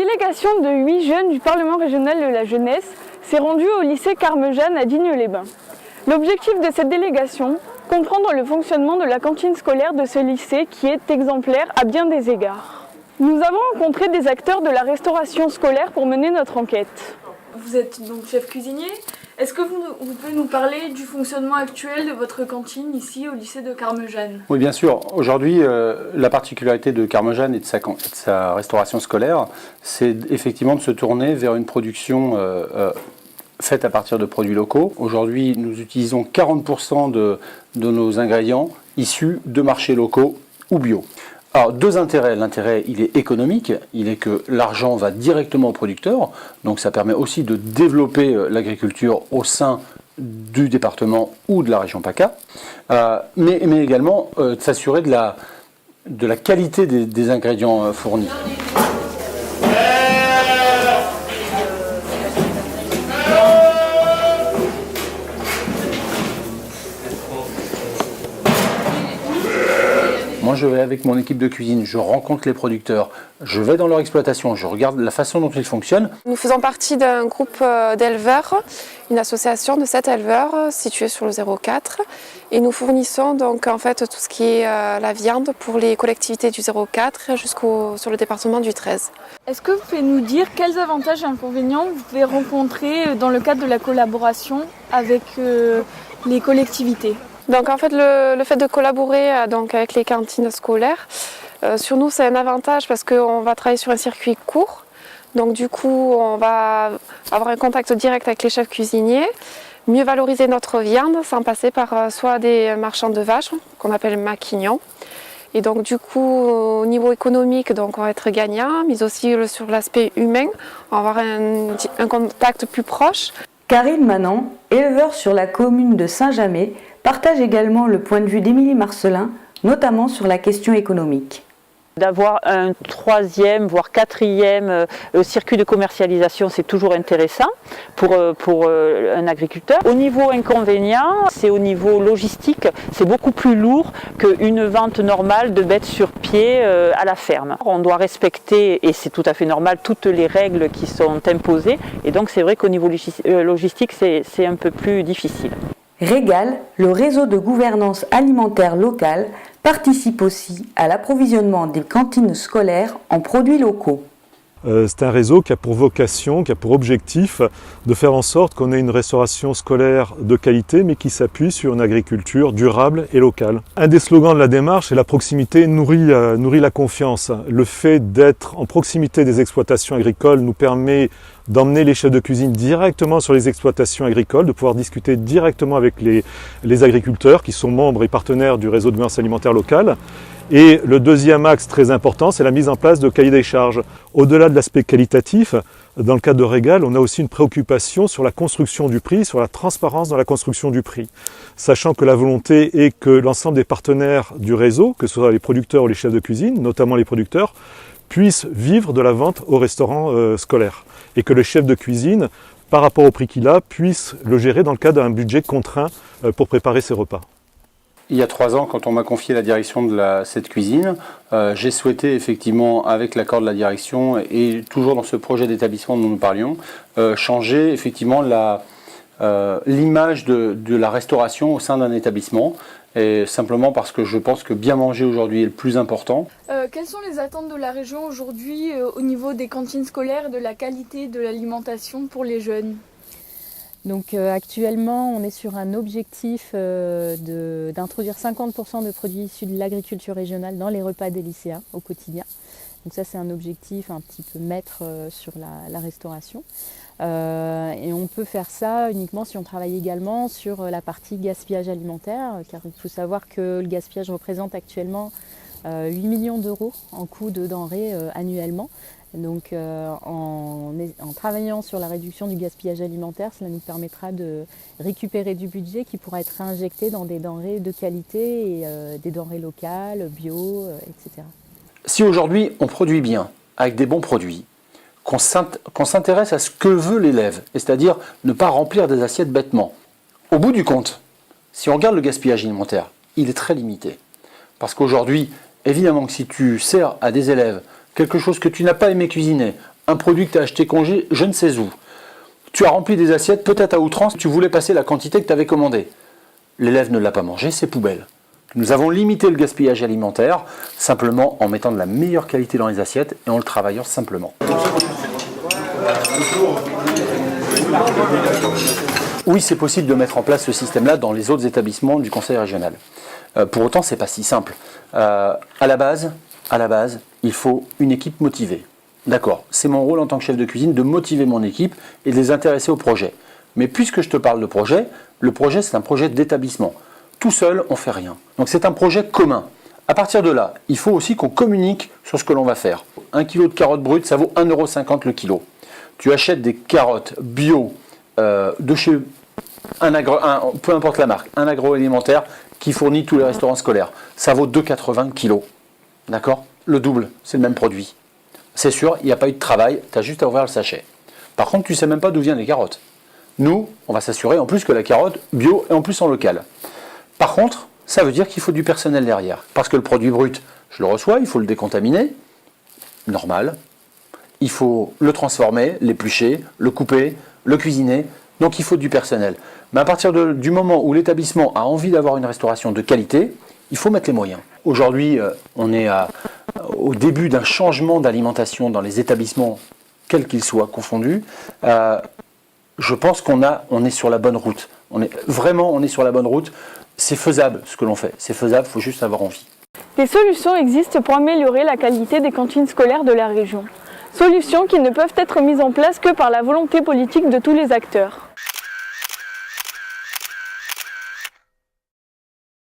délégation de 8 jeunes du Parlement régional de la jeunesse s'est rendue au lycée Carme-Jeanne à Digne-les-Bains. L'objectif de cette délégation, comprendre le fonctionnement de la cantine scolaire de ce lycée qui est exemplaire à bien des égards. Nous avons rencontré des acteurs de la restauration scolaire pour mener notre enquête. Vous êtes donc chef cuisinier. Est-ce que vous pouvez nous parler du fonctionnement actuel de votre cantine ici au lycée de Carme-Jeanne? Oui, bien sûr. Aujourd'hui, la particularité de Carme-Jeanne et de sa restauration scolaire, c'est effectivement de se tourner vers une production faite à partir de produits locaux. Aujourd'hui, nous utilisons 40% de nos ingrédients issus de marchés locaux ou bio. Alors, deux intérêts. L'intérêt, il est économique. Il est que l'argent va directement aux producteurs. Donc, ça permet aussi de développer l'agriculture au sein du département ou de la région PACA. Mais également de s'assurer de la qualité des ingrédients fournis. Moi, je vais avec mon équipe de cuisine, je rencontre les producteurs, je vais dans leur exploitation, je regarde la façon dont ils fonctionnent. Nous faisons partie d'un groupe d'éleveurs, une association de 7 éleveurs située sur le 04. Et nous fournissons donc en fait tout ce qui est la viande pour les collectivités du 04 sur le département du 13. Est-ce que vous pouvez nous dire quels avantages et inconvénients vous pouvez rencontrer dans le cadre de la collaboration avec les collectivités ? Donc en fait le fait de collaborer avec les cantines scolaires, sur nous c'est un avantage parce qu'on va travailler sur un circuit court. Donc du coup on va avoir un contact direct avec les chefs cuisiniers, mieux valoriser notre viande sans passer par soit des marchands de vaches qu'on appelle maquignons. Et donc du coup au niveau économique donc on va être gagnant, mais aussi sur l'aspect humain, on va avoir un contact plus proche. Karine Manon, éleveur sur la commune de Saint-Jamet, partage également le point de vue d'Émilie Marcelin, notamment sur la question économique. D'avoir un troisième, voire quatrième circuit de commercialisation, c'est toujours intéressant pour un agriculteur. Au niveau inconvénient, c'est au niveau logistique, c'est beaucoup plus lourd qu'une vente normale de bêtes sur pied à la ferme. On doit respecter, et c'est tout à fait normal, toutes les règles qui sont imposées. Et donc c'est vrai qu'au niveau logistique, c'est un peu plus difficile. Régal, le réseau de gouvernance alimentaire locale, participe aussi à l'approvisionnement des cantines scolaires en produits locaux. C'est un réseau qui a pour vocation, qui a pour objectif de faire en sorte qu'on ait une restauration scolaire de qualité mais qui s'appuie sur une agriculture durable et locale. Un des slogans de la démarche est la proximité nourrit la confiance. Le fait d'être en proximité des exploitations agricoles nous permet d'emmener les chefs de cuisine directement sur les exploitations agricoles, de pouvoir discuter directement avec les agriculteurs qui sont membres et partenaires du réseau de gouvernance alimentaire locale. Et le deuxième axe très important, c'est la mise en place de cahiers des charges. Au-delà de l'aspect qualitatif, dans le cadre de Régal, on a aussi une préoccupation sur la construction du prix, sur la transparence dans la construction du prix. Sachant que la volonté est que l'ensemble des partenaires du réseau, que ce soit les producteurs ou les chefs de cuisine, notamment les producteurs, puissent vivre de la vente au restaurant scolaire. Et que le chef de cuisine, par rapport au prix qu'il a, puisse le gérer dans le cadre d'un budget contraint pour préparer ses repas. Il y a 3 ans, quand on m'a confié la direction de cette cuisine, j'ai souhaité effectivement, avec l'accord de la direction et toujours dans ce projet d'établissement dont nous parlions, changer effectivement l'image de la restauration au sein d'un établissement. Et simplement parce que je pense que bien manger aujourd'hui est le plus important. Quelles sont les attentes de la région aujourd'hui au niveau des cantines scolaires et de la qualité de l'alimentation pour les jeunes ? Donc actuellement, on est sur un objectif d'introduire 50% de produits issus de l'agriculture régionale dans les repas des lycéens au quotidien. Donc ça, c'est un objectif un petit peu maître sur la restauration. Et on peut faire ça uniquement si on travaille également sur la partie gaspillage alimentaire, car il faut savoir que le gaspillage représente actuellement 8 millions d'euros en coût de denrées annuellement. Donc en travaillant sur la réduction du gaspillage alimentaire, cela nous permettra de récupérer du budget qui pourra être réinjecté dans des denrées de qualité et des denrées locales, bio, etc. Si aujourd'hui on produit bien, avec des bons produits, qu'on s'intéresse à ce que veut l'élève, c'est-à-dire ne pas remplir des assiettes bêtement, au bout du compte, si on regarde le gaspillage alimentaire, il est très limité. Parce qu'aujourd'hui, évidemment que si tu sers à des élèves quelque chose que tu n'as pas aimé cuisiner, un produit que tu as acheté congé, je ne sais où. Tu as rempli des assiettes, peut-être à outrance, tu voulais passer la quantité que tu avais commandée. L'élève ne l'a pas mangé, c'est poubelle. Nous avons limité le gaspillage alimentaire simplement en mettant de la meilleure qualité dans les assiettes et en le travaillant simplement. Oui, c'est possible de mettre en place ce système-là dans les autres établissements du conseil régional. Pour autant, ce n'est pas si simple. À la base, il faut une équipe motivée. D'accord, c'est mon rôle en tant que chef de cuisine de motiver mon équipe et de les intéresser au projet. Mais puisque je te parle de projet, le projet c'est un projet d'établissement. Tout seul, on ne fait rien. Donc c'est un projet commun. À partir de là, il faut aussi qu'on communique sur ce que l'on va faire. 1 kg de carottes brutes, ça vaut 1,50 € le kilo. Tu achètes des carottes bio de chez peu importe la marque, un agroalimentaire qui fournit tous les restaurants scolaires. Ça vaut 2,80 € le kilo. D'accord ? Le double, c'est le même produit. C'est sûr, il n'y a pas eu de travail, tu as juste à ouvrir le sachet. Par contre, tu ne sais même pas d'où viennent les carottes. Nous, on va s'assurer en plus que la carotte bio et en plus en local. Par contre, ça veut dire qu'il faut du personnel derrière. Parce que le produit brut, je le reçois, il faut le décontaminer, normal. Il faut le transformer, l'éplucher, le couper, le cuisiner. Donc il faut du personnel. Mais à partir du moment où l'établissement a envie d'avoir une restauration de qualité, il faut mettre les moyens. Aujourd'hui, on est au début d'un changement d'alimentation dans les établissements, quels qu'ils soient confondus. Je pense qu'on est sur la bonne route. On est sur la bonne route. C'est faisable ce que l'on fait. C'est faisable, il faut juste avoir envie. Des solutions existent pour améliorer la qualité des cantines scolaires de la région. Solutions qui ne peuvent être mises en place que par la volonté politique de tous les acteurs.